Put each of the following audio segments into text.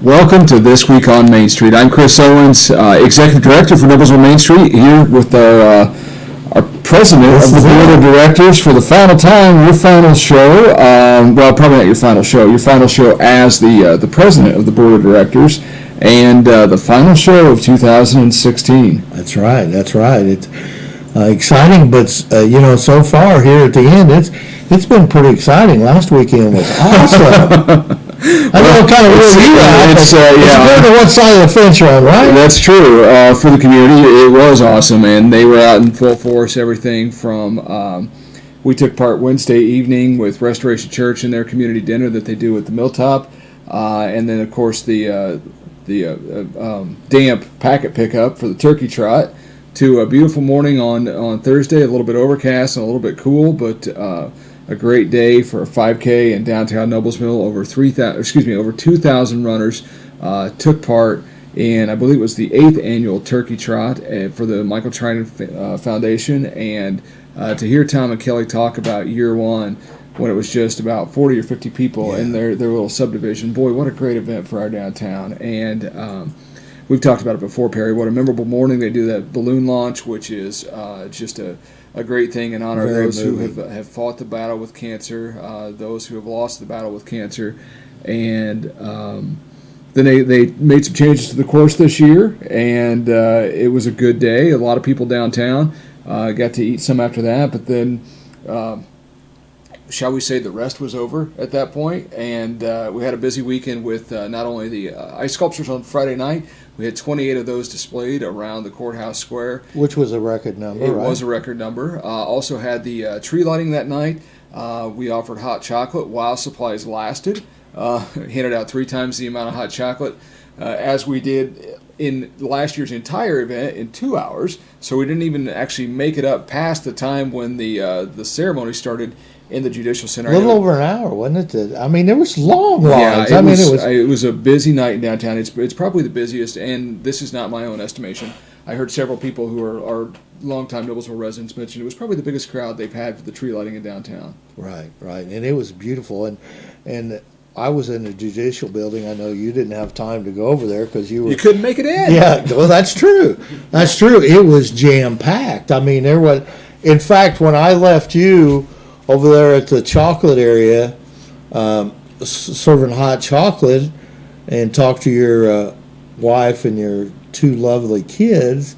Welcome to This Week on Main Street. I'm Chris Owens, Executive Director for Noblesville Main Street, here with our President of the Board of Directors for the final time, your final show. Well, probably not your final show as the President of the Board of Directors, and the final show of 2016. That's right. It's exciting, but so far here at the end, it's been pretty exciting. Last weekend was awesome. I know kind of where you at. It's good to what side of the fence you're on, right? That's true. For the community, it was awesome, and they were out in full force. Everything from we took part Wednesday evening with Restoration Church in their community dinner that they do at the Milltop, and then of course the damp packet pickup for the turkey trot. To a beautiful morning on Thursday, a little bit overcast and a little bit cool, but a great day for a 5K in downtown Noblesville. Over 2,000 runners took part in, I believe it was the 8th annual Turkey Trot for the Michael Trinan Foundation. And to hear Tom and Kelly talk about year one, when it was just about 40 or 50 people in their little subdivision, boy, what a great event for our downtown. And we've talked about it before, Perry. What a memorable morning. They do that balloon launch, which is just a great thing in honor of those who have fought the battle with cancer, those who have lost the battle with cancer. And then they made some changes to the course this year, and it was a good day. A lot of people downtown got to eat some after that, but then shall we say the rest was over at that point, and we had a busy weekend with not only the ice sculptures on Friday night. We had 28 of those displayed around the courthaus square, which was a record number. It was a record number. Also had the tree lighting that night. We offered hot chocolate while supplies lasted. Handed out 3 times the amount of hot chocolate as we did in last year's entire event in 2 hours. So we didn't even actually make it up past the time when the ceremony started in the Judicial Center. A little over an hour, wasn't it? I mean, there was long lines. Yeah, it was a busy night in downtown. It's probably the busiest, and this is not my own estimation. I heard several people who are longtime Noblesville residents mention it was probably the biggest crowd they've had for the tree lighting in downtown. Right, and it was beautiful. And I was in the Judicial Building. I know you didn't have time to go over there because you couldn't make it in. Yeah, well, that's true. That's true. It was jam packed. I mean, there was. In fact, when I left you over there at the chocolate area, serving hot chocolate, and talked to your wife and your 2 lovely kids,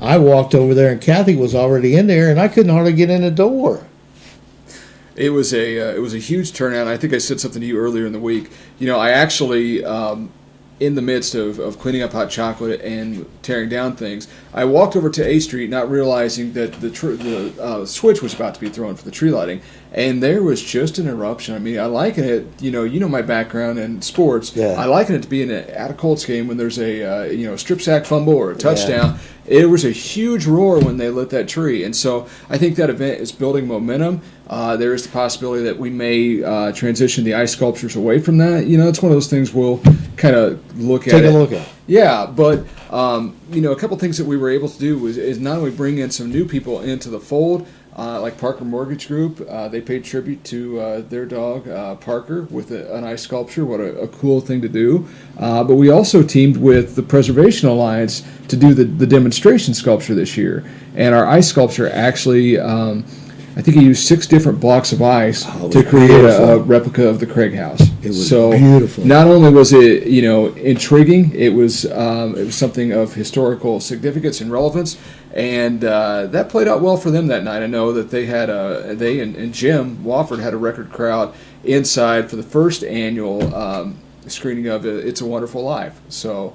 I walked over there and Kathy was already in there, and I couldn't hardly get in the door. It was a huge turnout. I think I said something to you earlier in the week. I actually, in the midst of cleaning up hot chocolate and tearing down things, I walked over to A Street, not realizing that the switch was about to be thrown for the tree lighting, and there was just an eruption. I mean, I liken it. You know my background in sports. Yeah. I liken it to being at a Colts game when there's a strip sack fumble or a touchdown. Yeah. It was a huge roar when they lit that tree, and so I think that event is building momentum. There is the possibility that we may transition the ice sculptures away from that. It's one of those things we'll kind of take a look at. Yeah, but a couple things that we were able to do is not only bring in some new people into the fold, like Parker Mortgage Group. They paid tribute to their dog Parker with an ice sculpture. What a cool thing to do! But we also teamed with the Preservation Alliance to do the demonstration sculpture this year, and our ice sculpture actually. I think he used 6 different blocks of ice to create a replica of the Craig House. It was beautiful. Not only was it intriguing, it was something of historical significance and relevance, and that played out well for them that night. I know that they and Jim Wofford had a record crowd inside for the first annual screening of It's a Wonderful Life. So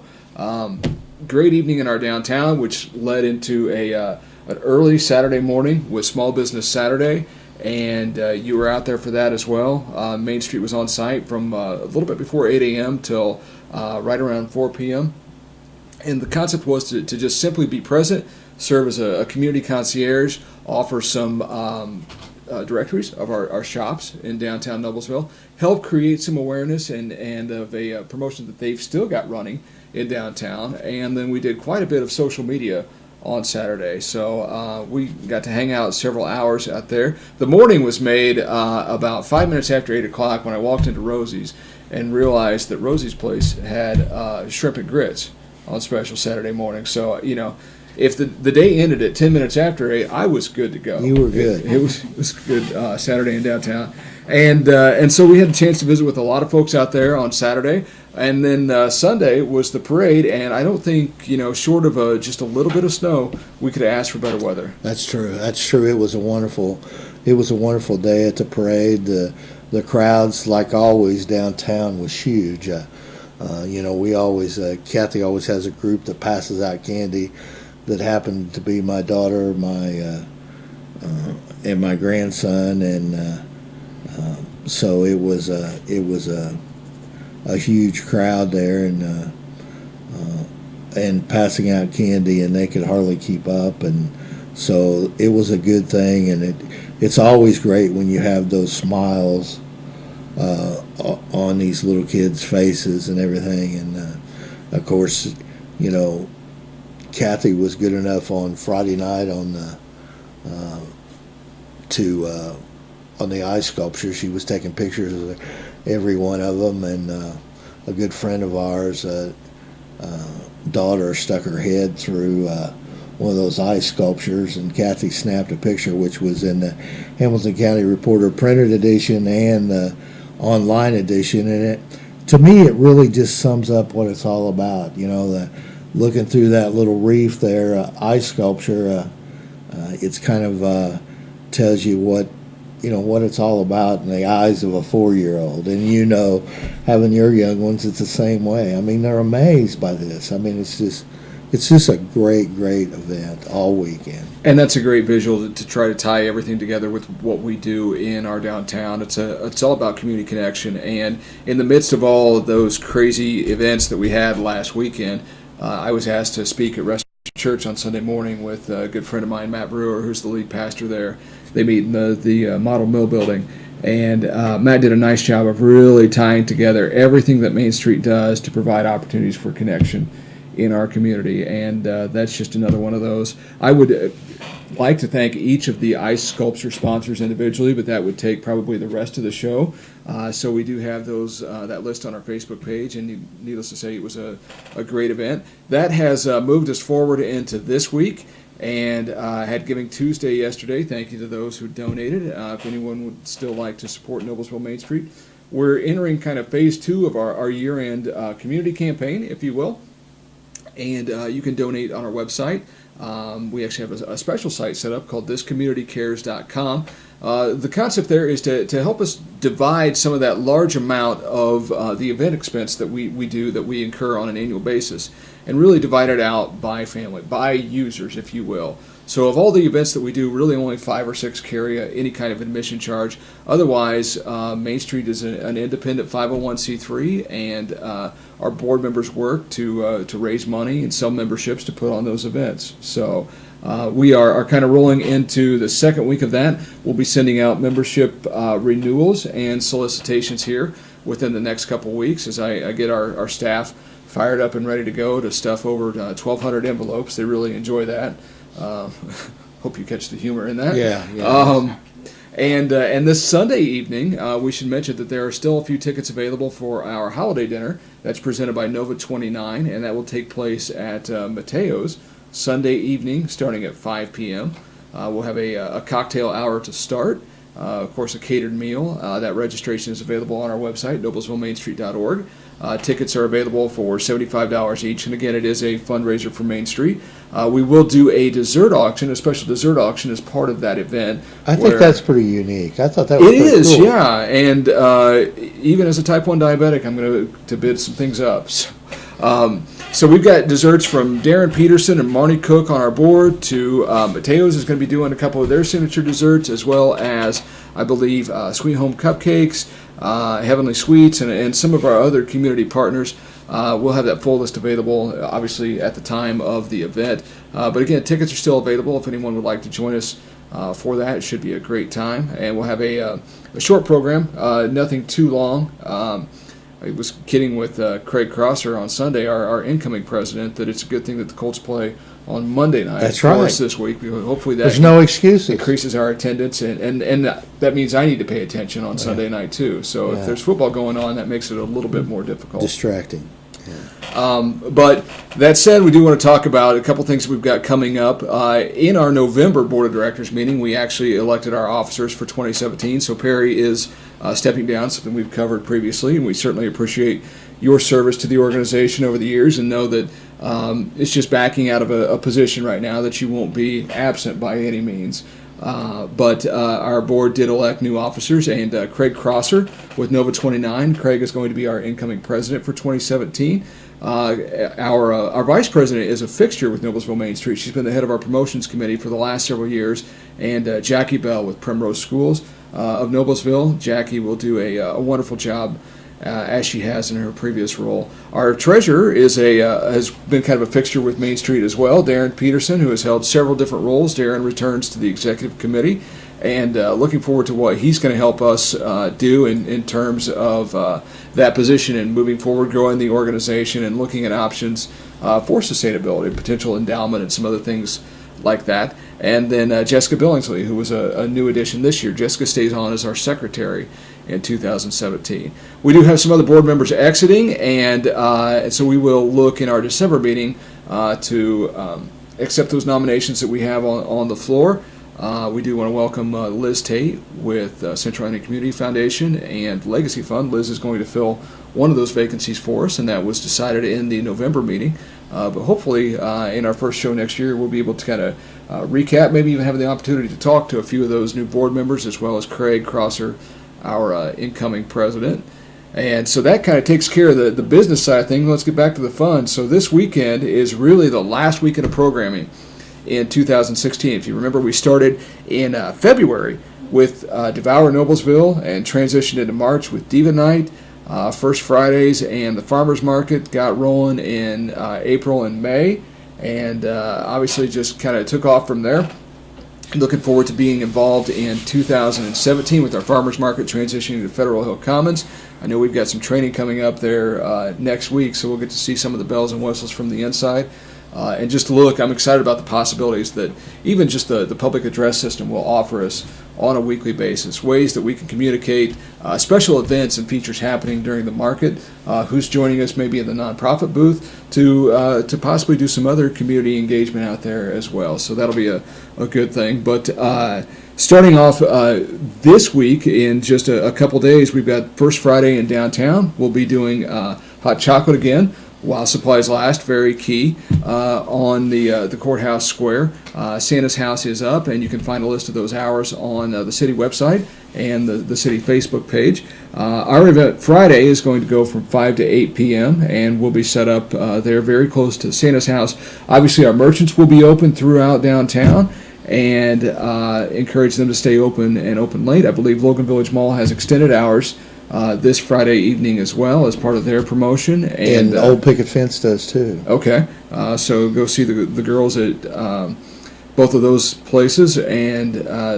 great evening in our downtown, which led into an early Saturday morning with Small Business Saturday, and you were out there for that as well. Main Street was on site from a little bit before 8 a.m. till right around 4 p.m. And the concept was to just simply be present, serve as a community concierge, offer some directories of our shops in downtown Noblesville, help create some awareness and of a promotion that they've still got running in downtown. And then we did quite a bit of social media on Saturday. So we got to hang out several hours out there. The morning was made about 5 minutes after 8 o'clock when I walked into Rosie's and realized that Rosie's place had shrimp and grits on special Saturday morning. So, if the day ended at 10 minutes after 8, I was good to go. You were good. It was good Saturday in downtown. And so we had a chance to visit with a lot of folks out there on Saturday. And then Sunday was the parade, and I don't think, short of just a little bit of snow, we could have asked for better weather. That's true. It was a wonderful day at the parade. The crowds, like always, downtown was huge. We always, Kathy always has a group that passes out candy that happened to be my daughter, and my grandson, and so it was a huge crowd there, and passing out candy, and they could hardly keep up, and so it was a good thing, and it's always great when you have those smiles on these little kids' faces and everything, and of course, Kathy was good enough on Friday night on the ice sculpture. She was taking pictures of every one of them, and a good friend of ours, daughter, stuck her head through one of those ice sculptures, and Kathy snapped a picture, which was in the Hamilton County Reporter printed edition and the online edition, and to me it really just sums up what it's all about. Looking through that little reef there, ice sculpture, it's kind of tells you what it's all about in the eyes of a 4-year-old. And having your young ones, it's the same way. I mean, they're amazed by this. I mean, it's just a great event all weekend. And that's a great visual to try to tie everything together with what we do in our downtown. It's all about community connection. And in the midst of all of those crazy events that we had last weekend, I was asked to speak at Restoration Church on Sunday morning with a good friend of mine, Matt Brewer, who's the lead pastor there. They meet in the Model Mill building. And Matt did a nice job of really tying together everything that Main Street does to provide opportunities for connection in our community. And that's just another one of those. I would like to thank each of the ice sculpture sponsors individually, but that would take probably the rest of the show. So we do have that list on our Facebook page, and needless to say, it was a great event. That has moved us forward into this week, and had Giving Tuesday yesterday. Thank you to those who donated. If anyone would still like to support Noblesville Main Street, we're entering kind of phase 2 of our year-end community campaign, if you will, and you can donate on our website. We actually have a special site set up called thiscommunitycares.com. The concept there is to help us divide some of that large amount of the event expense that we incur on an annual basis, and really divide it out by family, by users, if you will. So of all the events that we do, really only 5 or 6 carry any kind of admission charge. Otherwise, Main Street is an independent 501c3, and our board members work to raise money and sell memberships to put on those events. So we are kind of rolling into the second week of that. We'll be sending out membership renewals and solicitations here within the next couple weeks as I get our staff fired up and ready to go to stuff over 1,200 envelopes. They really enjoy that. Hope you catch the humor in that. Yeah. And this Sunday evening, we should mention that there are still a few tickets available for our holiday dinner that's presented by Nova 29, and that will take place at Mateo's Sunday evening starting at 5 p.m. We'll have a cocktail hour to start. Of course, a catered meal. That registration is available on our website, noblesvillemainstreet.org. Tickets are available for $75 each, and again, it is a fundraiser for Main Street. We will do a dessert auction, a special dessert auction as part of that event. I think that's pretty unique. I thought that was pretty cool. It is, cool. Yeah, and even as a type 1 diabetic, I'm going to bid some things up. So we've got desserts from Darren Peterson and Marnie Cook on our board, to Mateo's is going to be doing a couple of their signature desserts, as well as, I believe, Sweet Home Cupcakes, Heavenly Sweets, and some of our other community partners. We'll have that full list available, obviously, at the time of the event. But again, tickets are still available if anyone would like to join us for that. It should be a great time. And we'll have a short program, nothing too long. I was kidding with Craig Crosser on Sunday, our incoming president, that it's a good thing that the Colts play on Monday night. That's for right. us this week. Hopefully that There's no excuses. increases our attendance, and that means I need to pay attention on Sunday night too. So if there's football going on, that makes it a little bit more difficult. Distracting. But that said, we do want to talk about a couple things we've got coming up. In our November Board of Directors meeting, we actually elected our officers for 2017. So Perry is stepping down, something we've covered previously, and we certainly appreciate your service to the organization over the years and know that it's just backing out of a position right now that you won't be absent by any means. But our board did elect new officers, and Craig Crosser with Nova 29. Craig is going to be our incoming president for 2017. Our vice president is a fixture with Noblesville Main Street. She's been the head of our promotions committee for the last several years. And Jackie Bell with Primrose Schools of Noblesville. Jackie will do a wonderful job as she has in her previous role. Our treasurer has been kind of a fixture with Main Street as well, Darren Peterson, who has held several different roles. Darren returns to the executive committee, and looking forward to what he's going to help us do in terms of that position and moving forward, growing the organization and looking at options for sustainability, potential endowment, and some other things like that. And then Jessica Billingsley, who was a new addition this year. Jessica stays on as our secretary in 2017. We do have some other board members exiting, and so we will look in our December meeting to accept those nominations that we have on the floor. We do want to welcome Liz Tate with Central Indian Community Foundation and Legacy Fund. Liz is going to fill one of those vacancies for us, and that was decided in the November meeting. But hopefully in our first show next year, we'll be able to kind of recap, maybe even have the opportunity to talk to a few of those new board members, as well as Craig Crosser, our incoming president. And so that kind of takes care of the business side of things. Let's get back to the fun. So this weekend is really the last weekend of programming in 2016. If you remember, we started in February with Devour Noblesville and transitioned into March with Diva Night, First Fridays, and the Farmers Market got rolling in April and May, and obviously just kind of took off from there. Looking forward to being involved in 2017 with our Farmers Market transitioning to Federal Hill Commons. I know we've got some training coming up there next week, so we'll get to see some of the bells and whistles from the inside. And just to look, I'm excited about the possibilities that even just the public address system will offer us on a weekly basis, ways that we can communicate special events and features happening during the market, who's joining us maybe in the nonprofit booth, to possibly do some other community engagement out there as well. So that'll be a good thing. But starting off this week, in just a couple days, we've got First Friday in downtown. We'll be doing hot chocolate again while supplies last, very key, on the courthouse square. Santa's house is up, and you can find a list of those hours on the city website and the city Facebook page. Our event Friday is going to go from 5 to 8 p.m., and we'll be set up there very close to Santa's house. Obviously, our merchants will be open throughout downtown, and encourage them to stay open and open late. I believe Logan Village Mall has extended hours this Friday evening as well as part of their promotion. And Old Picket Fence does too. Okay, so go see the girls at both of those places, and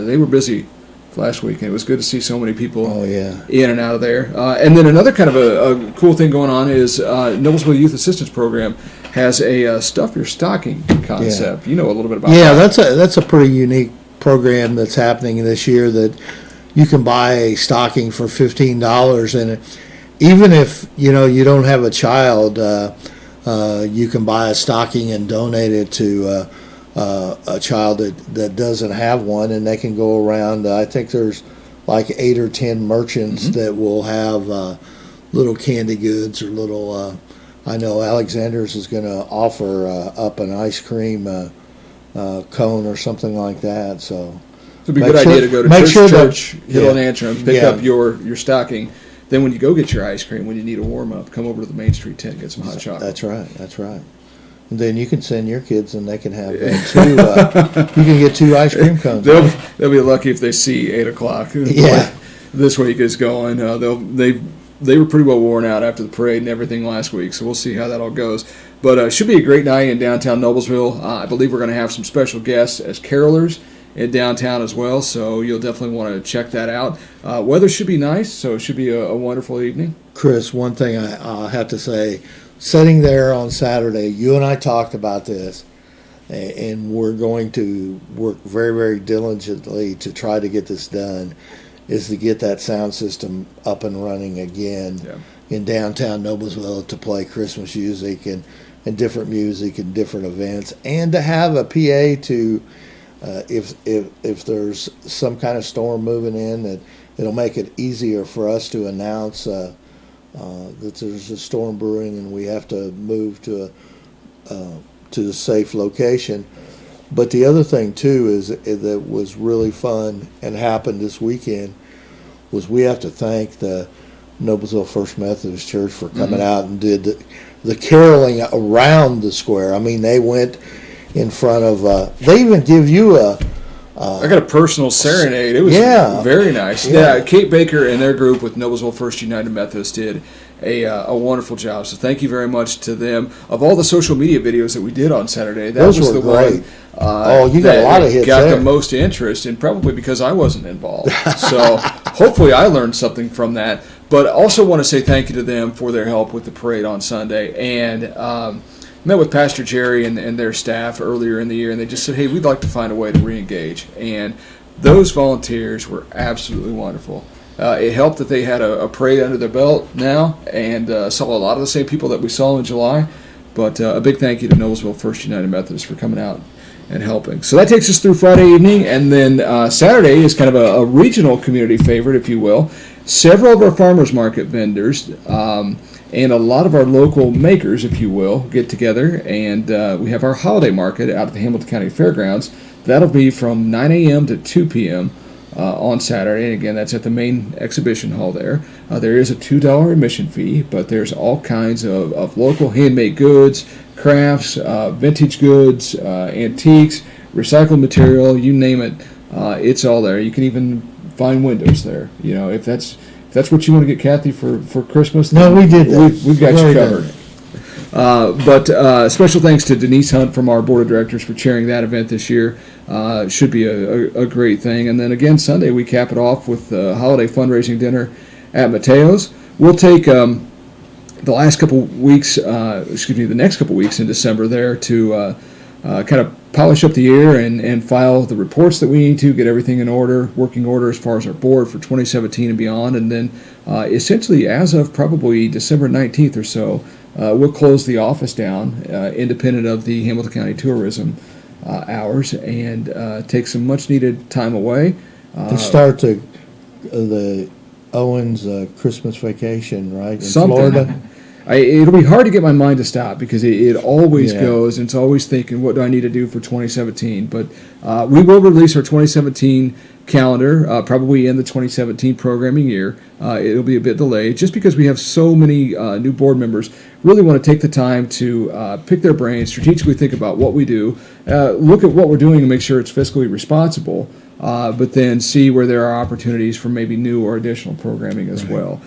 they were busy last week, and it was good to see so many people in and out of there. And then another kind of a cool thing going on is Noblesville Youth Assistance Program has a Stuff Your Stocking concept. You know a little bit about that. Yeah, that's a pretty unique program that's happening this year, that you can buy a stocking for $15, and even if you don't have a child, you can buy a stocking and donate it to a child that doesn't have one, and they can go around. I think there's like 8 or 10 merchants that will have little candy goods or little. I know Alexander's is going to offer up an ice cream cone or something like that. So it'd be a good idea to go to church, Hill and Antrim, pick up your stocking. Then when you go get your ice cream, when you need a warm-up, come over to the Main Street tent and get some hot chocolate. That's right. And then you can send your kids, and they can have two. You can get 2 ice cream cones. They'll be lucky if they see 8 o'clock. Yeah, this week is going. They were pretty well worn out after the parade and everything last week, so we'll see how that all goes. But it should be a great night in downtown Noblesville. I believe we're going to have some special guests as carolers in downtown as well, so you'll definitely want to check that out. Weather should be nice, so it should be a wonderful evening. Chris, one thing I have to say, sitting there on Saturday, you and I talked about this. and we're going to work very, very diligently to try to get this done, is to get that sound system up and running again in downtown Noblesville to play Christmas music and different music and different events, and to have a PA to, if there's some kind of storm moving in, that it'll make it easier for us to announce that there's a storm brewing and we have to move to a safe location. But the other thing too is that was really fun and happened this weekend was we have to thank the Noblesville First Methodist Church for coming out and did the caroling around the square. I mean, they went in front of. They even give you a. I got a personal serenade. It was very nice. Yeah, Kate Baker and their group with Noblesville First United Methodist did a wonderful job. So thank you very much to them. Of all the social media videos that we did on Saturday, that was the great one. You got a lot of hits got there. the most interest, and probably because I wasn't involved. So hopefully I learned something from that. But I also want to say thank you to them for their help with the parade on Sunday. And met with Pastor Jerry and their staff earlier in the year, and they just said, hey, we'd like to find a way to re-engage. And those volunteers were absolutely wonderful. It helped that they had a parade under their belt now, and saw a lot of the same people that we saw in July. But a big thank you to Noblesville First United Methodist for coming out and helping. So that takes us through Friday evening, and then Saturday is kind of a regional community favorite, if you will. Several of our farmers market vendors and a lot of our local makers, if you will, get together, and we have our holiday market out at the Hamilton County Fairgrounds. That'll be from 9 a.m. to 2 p.m. On Saturday, and again, that's at the main exhibition hall there. There is a $2 admission fee, but there's all kinds of local handmade goods, crafts, vintage goods, antiques, recycled material, you name it, it's all there. You can even find windows there. You know, if that's what you want to get Kathy for Christmas. No, we did that. We've got you covered. But special thanks to Denise Hunt from our board of directors for chairing that event this year. Should be a great thing. And then again, Sunday we cap it off with the holiday fundraising dinner at Mateo's. We'll take the next couple weeks in December there to kind of polish up the year and file the reports that we need to, get everything in order, working order as far as our board for 2017 and beyond. And then essentially as of probably December 19th or so, we'll close the office down, independent of the Hamilton County Tourism hours, and take some much-needed time away. And start the Owens Christmas vacation, right, in something. Florida? It'll be hard to get my mind to stop because it always goes, and it's always thinking, what do I need to do for 2017? But we will release our 2017 calendar probably in the 2017 programming year. It'll be a bit delayed just because we have so many new board members. Really want to take the time to pick their brains, strategically think about what we do, look at what we're doing and make sure it's fiscally responsible, but then see where there are opportunities for maybe new or additional programming as well.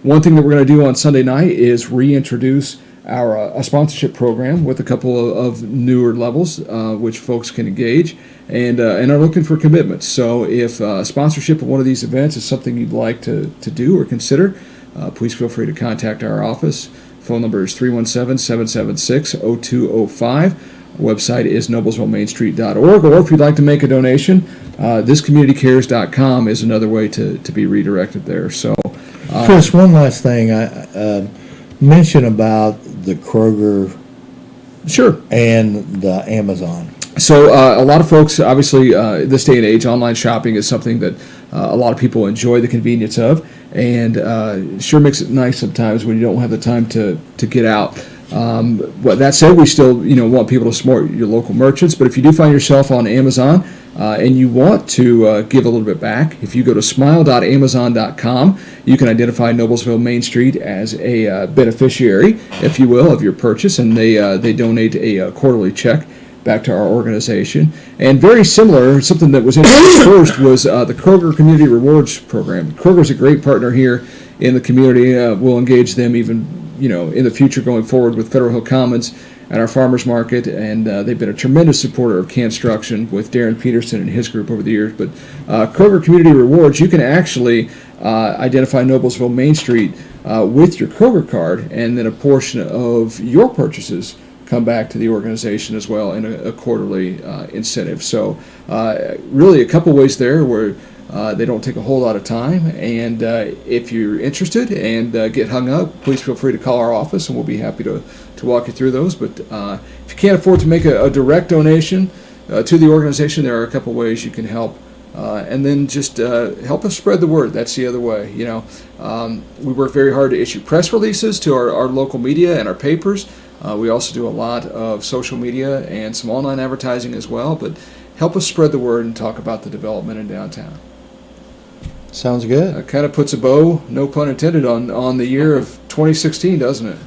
One thing that we're going to do on Sunday night is reintroduce our a sponsorship program with a couple of newer levels, which folks can engage and are looking for commitments. So if sponsorship of one of these events is something you'd like to do or consider, please feel free to contact our office. Phone number is 317-776-0205. Website is noblesvillemainstreet.org, or if you'd like to make a donation, thiscommunitycares.com is another way to be redirected there. So, Chris, one last thing. I mention about the Kroger sure, and the Amazon. So a lot of folks, obviously, this day and age, online shopping is something that a lot of people enjoy the convenience of, and sure makes it nice sometimes when you don't have the time to get out. But that said, we still want people to support your local merchants. But if you do find yourself on Amazon and you want to give a little bit back, if you go to smile.amazon.com, you can identify Noblesville Main Street as a beneficiary, if you will, of your purchase, and they donate a quarterly check back to our organization. And very similar, something that was introduced first was the Kroger Community Rewards Program. Kroger's a great partner here in the community. We'll engage them even in the future going forward with Federal Hill Commons and our farmers market, and they've been a tremendous supporter of Construction with Darren Peterson and his group over the years. But Kroger Community Rewards, you can actually identify Noblesville Main Street with your Kroger card, and then a portion of your purchases come back to the organization as well in a quarterly incentive. So really a couple ways there where they don't take a whole lot of time. And if you're interested and get hung up, please feel free to call our office, and we'll be happy to walk you through those. But if you can't afford to make a direct donation to the organization, there are a couple ways you can help. And then just help us spread the word. That's the other way. We work very hard to issue press releases to our local media and our papers. We also do a lot of social media and some online advertising as well. But help us spread the word and talk about the development in downtown. Sounds good. Kind of puts a bow, no pun intended, on the year of 2016, doesn't it?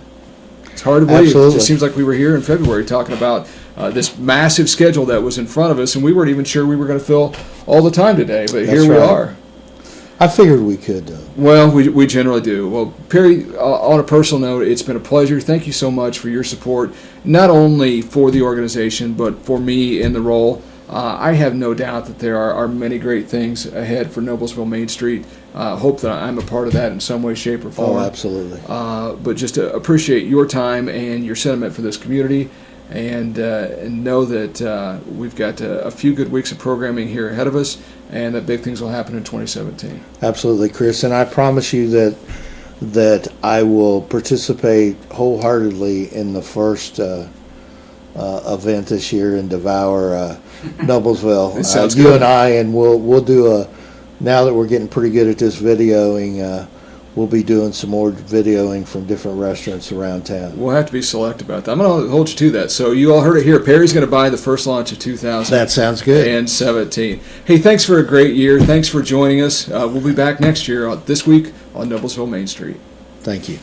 It's hard to believe. Absolutely. It just seems like we were here in February talking about this massive schedule that was in front of us, and we weren't even sure we were going to fill all the time today, but That's here we right. are. I figured we could, though. Well, we generally do. Well, Perry, on a personal note, it's been a pleasure. Thank you so much for your support, not only for the organization, but for me in the role. I have no doubt that there are many great things ahead for Noblesville Main Street. Hope that I'm a part of that in some way, shape, or form. Oh, absolutely. But just to appreciate your time and your sentiment for this community, and know that we've got a few good weeks of programming here ahead of us, and that big things will happen in 2017. Absolutely, Chris. And I promise you that I will participate wholeheartedly in the first event this year and devour Noblesville. Sounds you good. and I, and we'll do now that we're getting pretty good at this videoing, we'll be doing some more videoing from different restaurants around town. We'll have to be select about that. I'm going to hold you to that. So you all heard it here. Perry's going to buy the first launch of 2017. That sounds good. Hey, thanks for a great year. Thanks for joining us. We'll be back next year this week on Noblesville Main Street. Thank you.